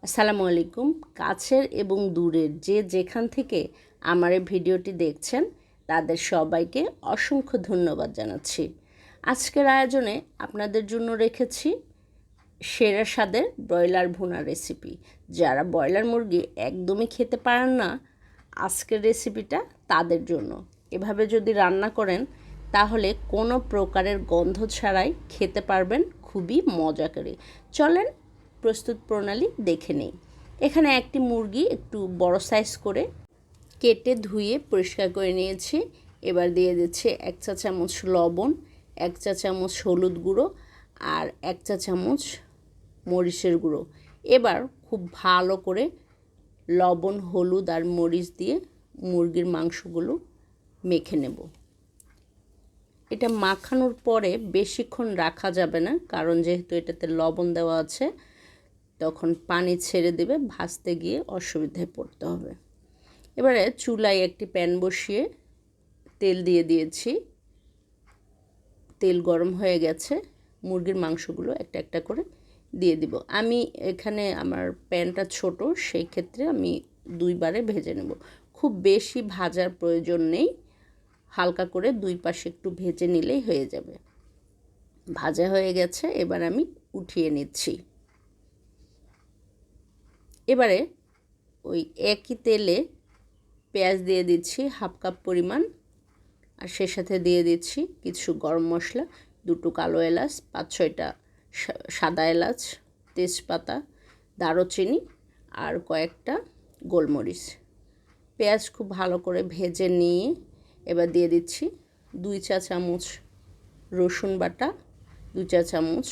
আসসালামু আলাইকুম। কাছের এবং দূরের যে যেখান থেকে আমার এই ভিডিওটি দেখছেন তাদের সবাইকে অসংখ্য ধন্যবাদ জানাচ্ছি। আজকের আয়োজনে আপনাদের জন্য রেখেছি সেরা স্বাদের ব্রয়লার ভুনা রেসিপি। যারা ব্রয়লার মুরগি একদমই খেতে পারেন না, আজকের রেসিপিটা তাদের জন্য। এভাবে যদি রান্না করেন তাহলে কোনো প্রকারের গন্ধ ছাড়াই খেতে পারবেন খুবই মজা করে। চলেন প্রস্তুত প্রণালী দেখে নেই। এখানে একটি মুরগি একটু বড় সাইজ করে কেটে ধুয়ে পরিষ্কার করে নিয়েছি। এবার দিয়ে দিচ্ছি 1 চা চামচ লবণ, 1 চা চামচ হলুদ গুঁড়ো আর 1 চা চামচ মরিচের গুঁড়ো। এবার খুব ভালো করে লবণ, হলুদ আর মরিচ দিয়ে মুরগির মাংসগুলো মেখে নেব। এটা মাখানোর পরে বেশিক্ষণ রাখা যাবে না, কারণ যেহেতু এটাতে লবণ দেওয়া আছে তখন পানি ছেড়ে দেবে, ভাজতে গিয়ে অসুবিধায় পড়তে হবে। এবারে চুলায় একটি প্যান বসিয়ে তেল দিয়ে দিয়েছি। তেল গরম হয়ে গেছে, মুরগির মাংসগুলো একটা একটা করে দিয়ে দিব। আমি এখানে আমার প্যানটা ছোট, সেই ক্ষেত্রে আমি 2 বারে ভেজে নেব। খুব বেশি ভাজার প্রয়োজন নেই, হালকা করে 2 পাশে একটু ভেজে নিলেই হয়ে যাবে। ভাজা হয়ে গেছে, এবার আমি উঠিয়ে নিচ্ছি। এবারে ওই একই তেলে পেঁয়াজ দিয়ে দিচ্ছি 1/2 কাপ পরিমাণ, আর সে সাথে দিয়ে দিচ্ছি কিছু গরম মশলা, 2টো কালো এলাচ, 5-6টা সাদা এলাচ, তেজপাতা, দারুচিনি আর কয়েকটা গোলমরিচ। পেঁয়াজ খুব ভালো করে ভেজে নিয়ে এবার দিয়ে দিচ্ছি 2 চা চামচ রসুন বাটা, 2 চা চামচ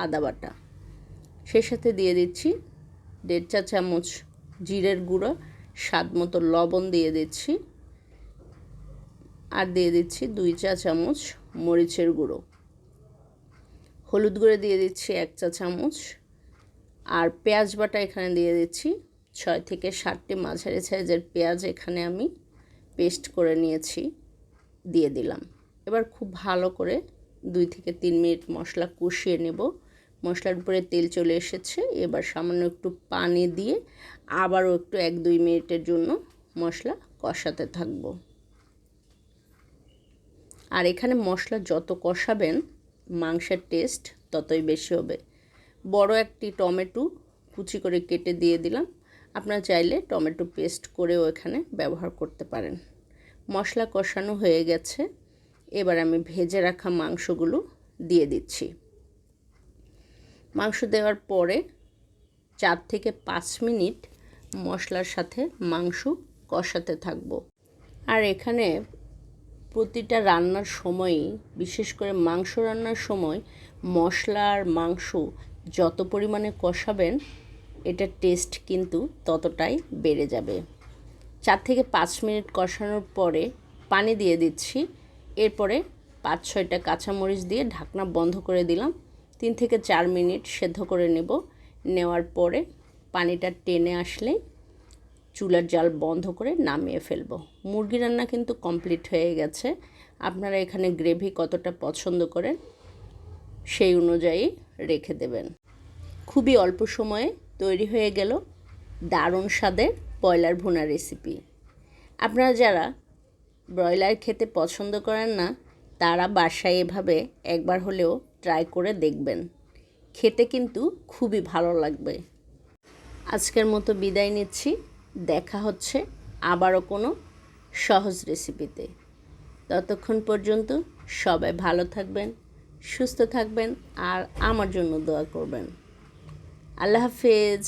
আদা বাটা। সে সাথে দিয়ে দিচ্ছি 1.5 চা চামচ জিরের গুঁড়ো, স্বাদ মতো লবণ দিয়ে দিচ্ছি, আর দিয়ে দিচ্ছি 2 চা চামচ মরিচের গুঁড়ো। হলুদ গুঁড়ো দিয়ে দিচ্ছি 1 চা চামচ, আর পেঁয়াজ বাটা এখানে দিয়ে দিচ্ছি 6 থেকে 7টি মাঝারি সাইজের পেঁয়াজ এখানে আমি পেস্ট করে নিয়েছি, দিয়ে দিলাম। এবার খুব ভালো করে 2 থেকে 3 মিনিট মশলা কষিয়ে নেব। মশলার উপরে তেল চলে এসেছে, এবার সামান্য একটু পানি দিয়ে আবারও একটু 1-2 মিনিটের জন্য মশলা কষাতে থাকবো। আর এখানে মশলা যত কষাবেন মাংসের টেস্ট ততই বেশি হবে। বড় একটি টমেটো কুচি করে কেটে দিয়ে দিলাম, আপনারা চাইলে টমেটো পেস্ট করেও এখানে ব্যবহার করতে পারেন। মশলা কষানো হয়ে গেছে, এবার আমি ভেজে রাখা মাংসগুলো দিয়ে দিচ্ছি। মাংস দেওয়ার পরে 4 থেকে 5 মিনিট মশলার সাথে মাংস কষাতে থাকবো। আর এখানে প্রতিটা রান্নার সময়ই, বিশেষ করে মাংস রান্নার সময় মশলা আর মাংস যত পরিমাণে কষাবেন এটার টেস্ট কিন্তু ততটাই বেড়ে যাবে। 4 থেকে 5 মিনিট কষানোর পরে পানি দিয়ে দিচ্ছি। এরপরে 5-6টা কাঁচামরিচ দিয়ে ঢাকনা বন্ধ করে দিলাম। 3 থেকে 4 মিনিট সেদ্ধ করে নেব। নেওয়ার পরে পানিটা টেনে আসলে চুলার জাল বন্ধ করে নামিয়ে ফেলবো। মুরগি রান্না কিন্তু কমপ্লিট হয়ে গেছে। আপনারা এখানে গ্রেভি কতটা পছন্দ করেন সেই অনুযায়ী রেখে দেবেন। খুবই অল্প সময়ে তৈরি হয়ে গেল দারুণ স্বাদের ব্রয়লার ভুনা রেসিপি। আপনারা যারা ব্রয়লার খেতে পছন্দ করেন না তারা বাসায় এভাবে একবার হলেও ট্রাই করে দেখবেন, খেতে কিন্তু খুবই ভালো লাগবে। আজকের মতো বিদায় নিচ্ছি, দেখা হচ্ছে আবারও কোনো সহজ রেসিপিতে। ততক্ষণ পর্যন্ত সবাই ভালো থাকবেন, সুস্থ থাকবেন আর আমার জন্য দোয়া করবেন। আল্লাহ হাফেজ।